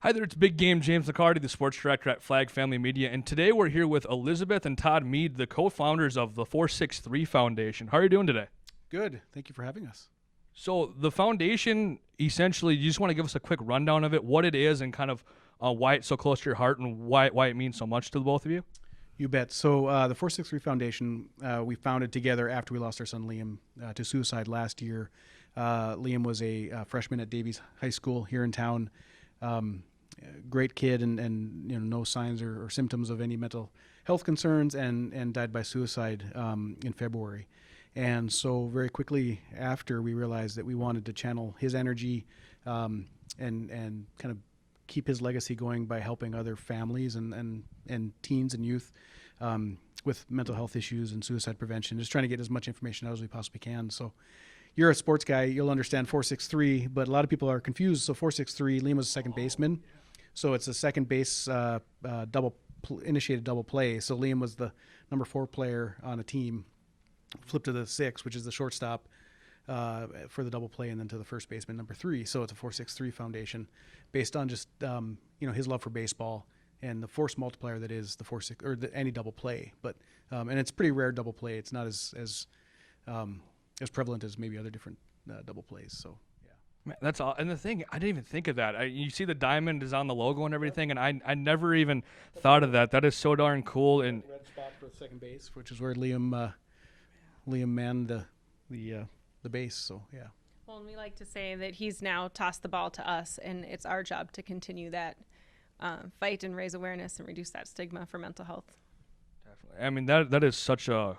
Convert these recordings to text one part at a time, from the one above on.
Hi there, it's Big Game James McCarty, the sports director at Flag Family Media, and today we're here with Elizabeth and Todd Medd, the co-founders of the 463 Foundation. How are you doing today? Good. Thank you for having us. So the foundation, essentially, you just want to give us a quick rundown of it, what it is, and kind of why it's so close to your heart and why it means so much to the both of you? You bet. So the 463 Foundation, we founded together after we lost our son Liam to suicide last year. Liam was a freshman at Davies High School here in town. Great kid and no signs or symptoms of any mental health concerns and died by suicide in February. And so very quickly after, we realized that we wanted to channel his energy and kind of keep his legacy going by helping other families and teens and youth with mental health issues and suicide prevention, just trying to get as much information out as we possibly can. So you're a sports guy, you'll understand 463, but a lot of people are confused. So 463, Liam was a second baseman. So it's a second base initiated double play. So Liam was the number 4 player on a team, flipped to the 6, which is the shortstop for the double play, and then to the first baseman, number 3. So it's a 463 Foundation based on just his love for baseball and the force multiplier that is the 4-6 or any double play. But and it's pretty rare double play. It's not as prevalent as maybe other different double plays. So. Man, that's all. And the thing, I didn't even think of that. You see the diamond is on the logo and everything, and I never even thought of that. That is so darn cool. And red spot for second base, which is where Liam manned the base. So yeah. Well, and we like to say that he's now tossed the ball to us, and it's our job to continue that fight and raise awareness and reduce that stigma for mental health. definitely, I mean that is such a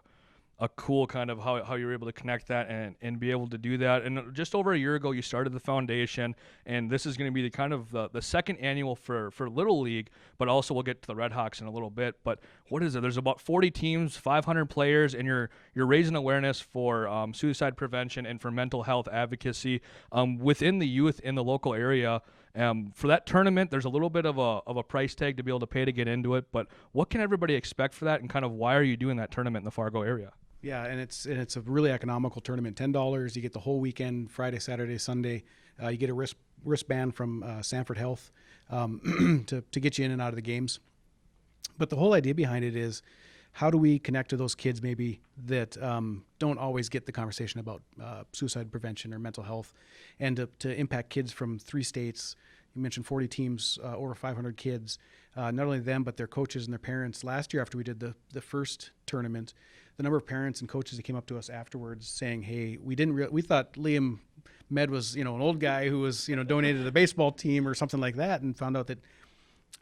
cool kind of how you're able to connect that and be able to do that. And just over a year ago, you started the foundation, and this is going to be the kind of the second annual for Little League, but also we'll get to the RedHawks in a little bit. But what is it? There's about 40 teams, 500 players, and you're raising awareness for suicide prevention and for mental health advocacy within the youth in the local area. For that tournament, there's a little bit of a price tag to be able to pay to get into it, but what can everybody expect for that, and kind of why are you doing that tournament in the Fargo area? Yeah, and it's a really economical tournament. $10. You get the whole weekend, Friday, Saturday, Sunday. You get a wristband from Sanford Health to get you in and out of the games. But the whole idea behind it is, how do we connect to those kids maybe that don't always get the conversation about suicide prevention or mental health, and to impact kids from 3 states. You mentioned 40 teams, over 500 kids. Not only them, but their coaches and their parents. Last year, after we did the first tournament, the number of parents and coaches that came up to us afterwards saying, "Hey, we thought Liam Medd was an old guy who was donated to the baseball team or something like that," and found out that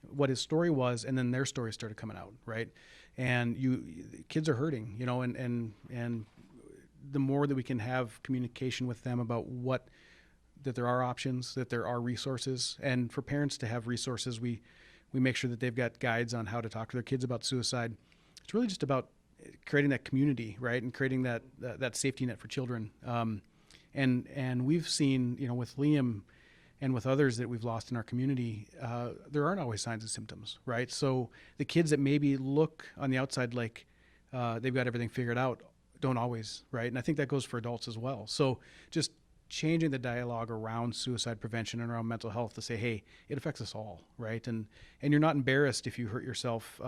what his story was, and then their stories started coming out, right? And kids are hurting, and the more that we can have communication with them about that there are options, that there are resources, and for parents to have resources, we make sure that they've got guides on how to talk to their kids about suicide. It's really just about creating that community, right, and creating that safety net for children. And we've seen, with Liam and with others that we've lost in our community, there aren't always signs and symptoms, right? So the kids that maybe look on the outside like they've got everything figured out don't always, right? And I think that goes for adults as well. So just changing the dialogue around suicide prevention and around mental health to say, hey, it affects us all, right? And you're not embarrassed if you hurt yourself,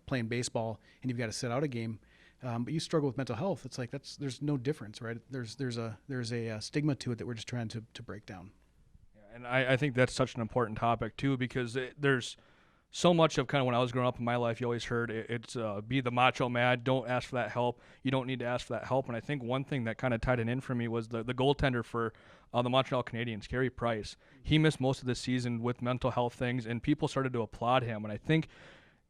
playing baseball and you've got to sit out a game, but you struggle with mental health. It's like there's no difference, right? There's a stigma to it that we're just trying to break down. Yeah, and I think that's such an important topic too, because there's so much of kind of when I was growing up in my life, you always heard it's be the macho man, don't ask for that help. You don't need to ask for that help. And I think one thing that kind of tied it in for me was the goaltender for the Montreal Canadiens, Carey Price. He missed most of the season with mental health things, and people started to applaud him. And I think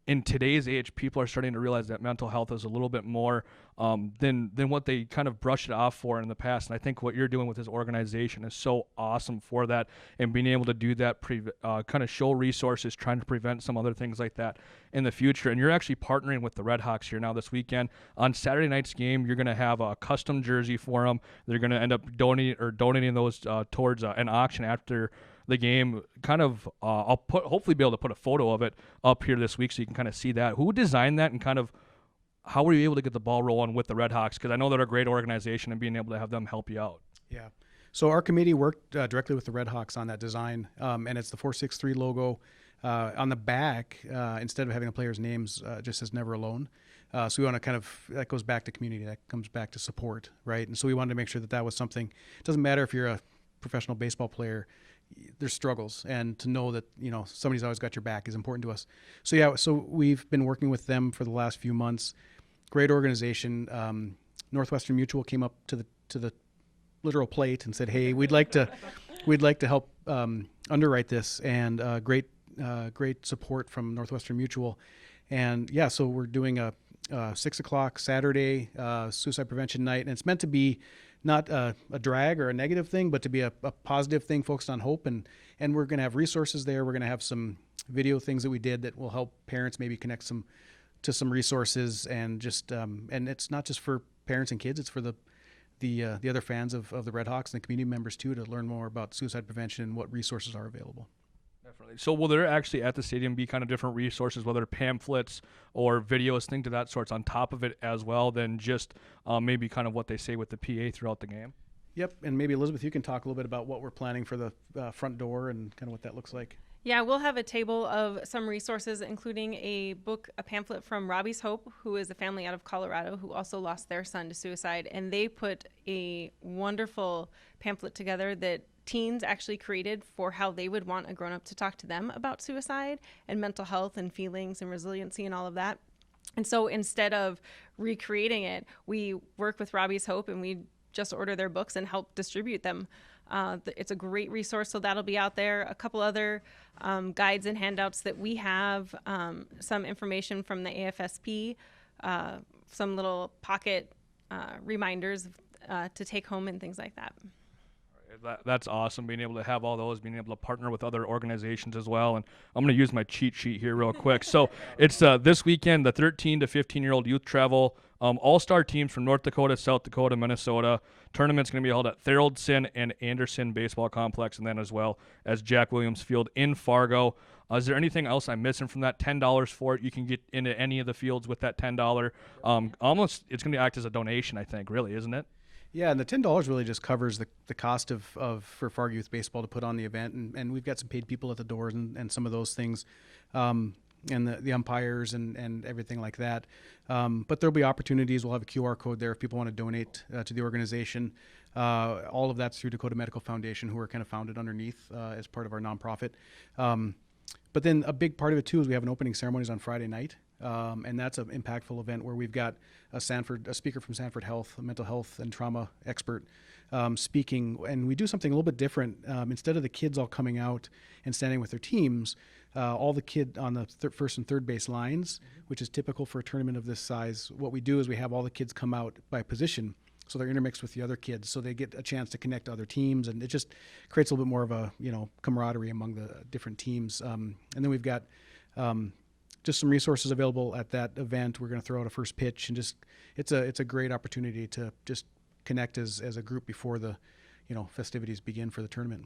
in today's age, people are starting to realize that mental health is a little bit more than what they kind of brushed it off for in the past. And I think what you're doing with this organization is so awesome for that, and being able to do that, kind of show resources, trying to prevent some other things like that in the future. And you're actually partnering with the RedHawks here now this weekend. On Saturday night's game, you're going to have a custom jersey for them. They're going to end up donating those towards an auction after the game. Kind of I'll hopefully be able to put a photo of it up here this week so you can kind of see that. Who designed that, and kind of how were you able to get the ball rolling with the RedHawks? Because I know they're a great organization, and being able to have them help you out. Yeah. So our committee worked directly with the RedHawks on that design, and it's the 463 logo. On the back, instead of having the players' names, it just says "Never Alone." So we want to kind of, that goes back to community, that comes back to support, right? And so we wanted to make sure that that was something. It doesn't matter if you're a professional baseball player, there's struggles, and to know that, you know, somebody's always got your back is important to us. So yeah, so we've been working with them for the last few months. Great organization. Northwestern Mutual came up to the literal plate and said, "Hey, we'd like to help underwrite this," and great support from Northwestern Mutual. And yeah, so we're doing a 6 o'clock Saturday suicide prevention night, and it's meant to be not a drag or a negative thing, but to be a positive thing focused on hope. And we're going to have resources there. We're going to have some video things that we did that will help parents maybe connect to some resources, and just and it's not just for parents and kids, it's for the other fans of the RedHawks and the community members too, to learn more about suicide prevention and what resources are available. Definitely. So will there actually at the stadium be kind of different resources, whether pamphlets or videos, things of that sorts on top of it as well, than just maybe kind of what they say with the PA throughout the game? Yep, and maybe Elizabeth, you can talk a little bit about what we're planning for the front door and kind of what that looks like. Yeah, we'll have a table of some resources, including a pamphlet from Robbie's Hope, who is a family out of Colorado who also lost their son to suicide. And they put a wonderful pamphlet together that teens actually created for how they would want a grown-up to talk to them about suicide and mental health and feelings and resiliency and all of that. And so instead of recreating it, we work with Robbie's Hope and we just order their books and help distribute them. It's a great resource, so that'll be out there. A couple other guides and handouts that we have, some information from the AFSP, some little pocket reminders to take home and things like that. That's awesome, being able to have all those, being able to partner with other organizations as well. And I'm going to use my cheat sheet here real quick. So it's this weekend, the 13 to 15-year-old youth travel, all-star teams from North Dakota, South Dakota, Minnesota. Tournament's going to be held at Thoroldson and Anderson Baseball Complex, and then as well as Jack Williams Field in Fargo. Is there anything else I'm missing from that? $10 for it. You can get into any of the fields with that $10. Almost, it's going to act as a donation, I think, really, isn't it? Yeah, and the $10 really just covers the cost of for Fargo Youth Baseball to put on the event, and we've got some paid people at the doors and some of those things, and the umpires and everything like that. But there'll be opportunities. We'll have a QR code there if people want to donate to the organization. All of that's through Dakota Medical Foundation, who are kind of founded underneath as part of our nonprofit. But then a big part of it too is we have an opening ceremonies on Friday night. And that's an impactful event where we've got a speaker from Sanford Health, a mental health and trauma expert, speaking. And we do something a little bit different. Instead of the kids all coming out and standing with their teams, all the kid on the first and third base lines, which is typical for a tournament of this size, what we do is we have all the kids come out by position. So they're intermixed with the other kids, so they get a chance to connect to other teams, and it just creates a little bit more of a camaraderie among the different teams. And then we've got just some resources available at that event. We're going to throw out a first pitch, and just it's a great opportunity to just connect as a group before the festivities begin for the tournament.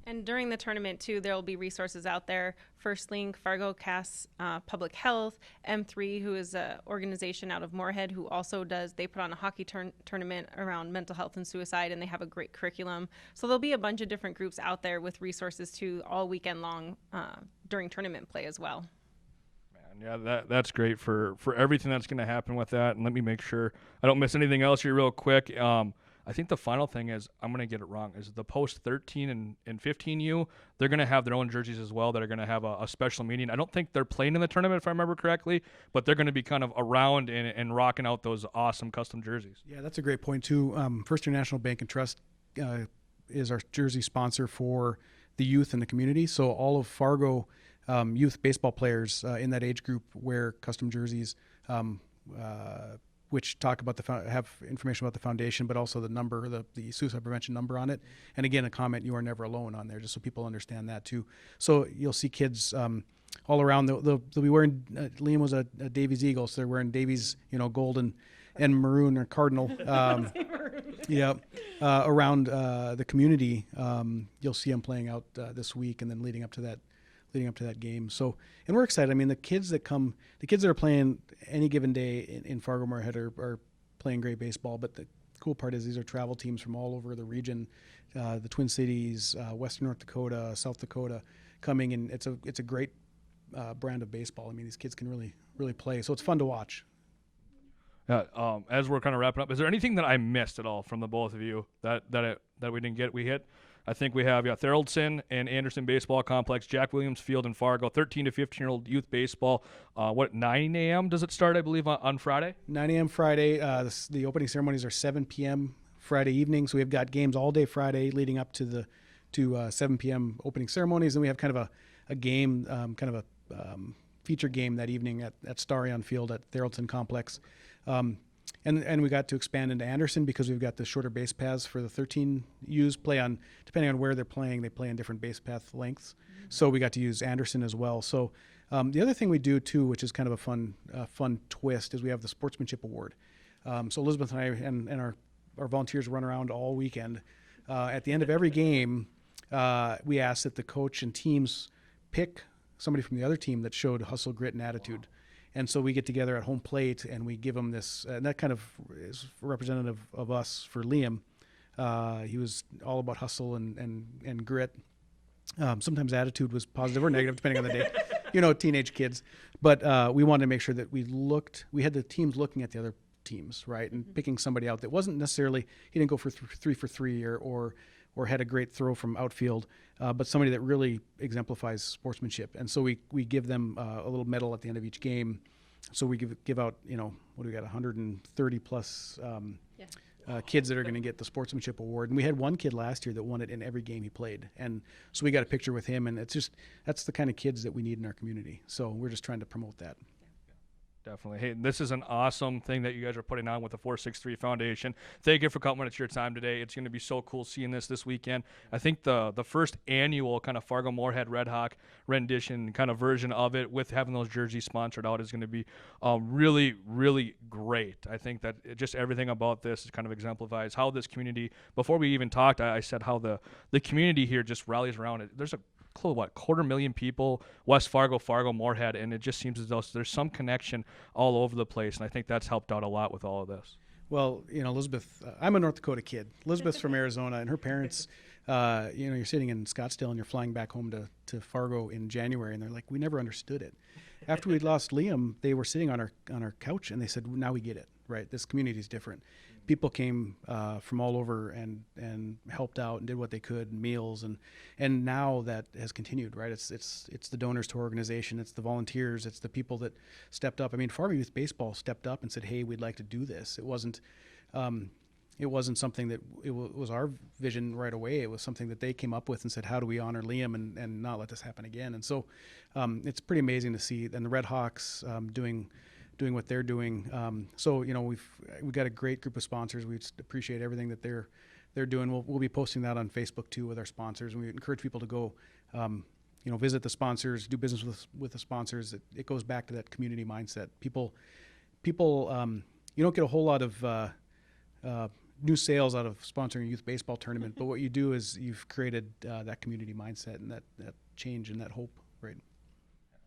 And during the tournament too, there will be resources out there. First Link, Fargo Cass, Public Health, M3, who is an organization out of Moorhead, who also they put on a hockey tournament around mental health and suicide, and they have a great curriculum. So there'll be a bunch of different groups out there with resources too, all weekend long during tournament play as well. Yeah, that's great for everything that's going to happen with that. And let me make sure I don't miss anything else here real quick. I think the final thing is, I'm going to get it wrong, is the post 13 and 15U, they're going to have their own jerseys as well that are going to have a special meaning. I don't think they're playing in the tournament, if I remember correctly, but they're going to be kind of around and rocking out those awesome custom jerseys. Yeah, that's a great point too. First International Bank and Trust is our jersey sponsor for the youth and the community. So all of Fargo youth baseball players in that age group wear custom jerseys, which talk about have information about the foundation, but also the number, the suicide prevention number on it. And again, a comment, "You are never alone" on there, just so people understand that too. So you'll see kids all around. They'll be wearing. Liam was a Davies Eagle, so they're wearing Davies, gold and maroon or cardinal. Around the community, you'll see them playing out this week, and then leading up to that game. So, and we're excited. I mean, the kids that are playing any given day in Fargo-Moorhead are playing great baseball, but the cool part is these are travel teams from all over the region the Twin Cities, Western North Dakota, South Dakota coming, and it's a great brand of baseball. I mean, these kids can really play, so it's fun to watch. As we're kind of wrapping up, is there anything that I missed at all from the both of you that we didn't get? We hit. I think we have Thoroldson and Anderson Baseball Complex, Jack Williams Field in Fargo, 13 to 15-year-old youth baseball. 9 a.m. does it start, I believe, on Friday? 9 a.m. Friday. The opening ceremonies are 7 p.m. Friday evening, so we've got games all day Friday leading up to 7 p.m. opening ceremonies, and we have kind of a game, feature game that evening at Starion Field at Thoroldson Complex. And we got to expand into Anderson because we've got the shorter base paths for the 13Us play on, depending on where they're playing, they play on different base path lengths. Mm-hmm. So we got to use Anderson as well. So the other thing we do too, which is kind of a fun twist, is we have the Sportsmanship Award. So Elizabeth and I and our volunteers run around all weekend. At the end of every game, we ask that the coach and teams pick somebody from the other team that showed hustle, grit, and attitude. Wow. And so we get together at home plate and we give them this, and that kind of is representative of us for Liam. He was all about hustle and grit. Sometimes attitude was positive or negative, depending on the day, teenage kids. But we wanted to make sure that we had the teams looking at the other teams, right? And picking somebody out that wasn't necessarily, he didn't go for 3 for 3 or had a great throw from outfield, but somebody that really exemplifies sportsmanship. And so we give them a little medal at the end of each game. So we give out, what do we got, 130 plus kids that are going to get the Sportsmanship Award. And we had one kid last year that won it in every game he played. And so we got a picture with him, and that's the kind of kids that we need in our community. So we're just trying to promote that. Definitely. Hey, this is an awesome thing that you guys are putting on with the 463 Foundation. Thank you for coming at your time today. It's going to be so cool seeing this weekend. I think the first annual kind of Fargo-Moorhead RedHawk rendition kind of version of it with having those jerseys sponsored out is going to be really, really great. I think that just everything about this kind of exemplifies how this community, before we even talked, I said how the community here just rallies around it. There's a 250,000 people, West Fargo, Moorhead, and it just seems as though there's some connection all over the place, and I think that's helped out a lot with all of this. Well, Elizabeth, I'm a North Dakota kid. Elizabeth's from Arizona, and her parents, you're sitting in Scottsdale and you're flying back home to Fargo in January, and they're like, we never understood it. After we lost Liam, they were sitting on our couch, and they said, now we get it, right? This community is different. People came from all over and helped out and did what they could, meals, and now that has continued, right? It's the donors to our organization, it's the volunteers, it's the people that stepped up. I mean, Fargo Youth Baseball stepped up and said, hey, we'd like to do this. It wasn't something that it was our vision right away. It was something that they came up with and said, how do we honor Liam and not let this happen again? And so it's pretty amazing to see, and the RedHawks doing what they're doing. So we've got a great group of sponsors. We just appreciate everything that they're doing. We'll be posting that on Facebook too with our sponsors, and we encourage people to go visit the sponsors, do business with the sponsors. It goes back to that community mindset. People you don't get a whole lot of new sales out of sponsoring a youth baseball tournament, but what you do is you've created that community mindset and that change and that hope, right?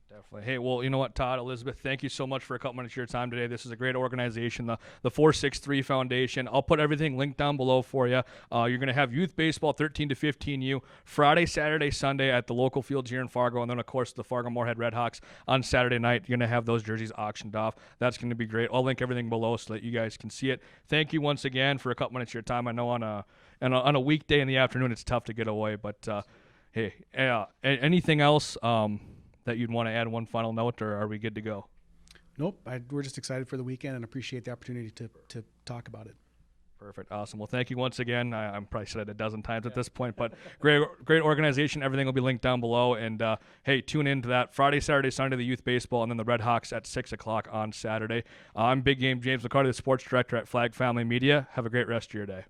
Definitely. Hey, well, you know what, Todd, Elizabeth, thank you so much for coming to your time today. This is a great organization, the 463 Foundation. I'll put everything linked down below for you. You're going to have youth baseball 13 to 15U Friday, Saturday, Sunday at the local fields here in Fargo, and then, of course, the Fargo-Moorhead RedHawks on Saturday night. You're going to have those jerseys auctioned off. That's going to be great. I'll link everything below so that you guys can see it. Thank you once again for a couple minutes of your time. I know on a weekday in the afternoon it's tough to get away, but hey, anything else that you'd want to add one final note, or are we good to go? Nope. We're just excited for the weekend and appreciate the opportunity to talk about it. Perfect. Awesome. Well, thank you once again. I'm probably said it a dozen times at this point, but great organization. Everything will be linked down below. And, hey, tune in to that Friday, Saturday, Sunday, the youth baseball, and then the RedHawks at 6 o'clock on Saturday. I'm Big Game James McCarty, the sports director at Flag Family Media. Have a great rest of your day.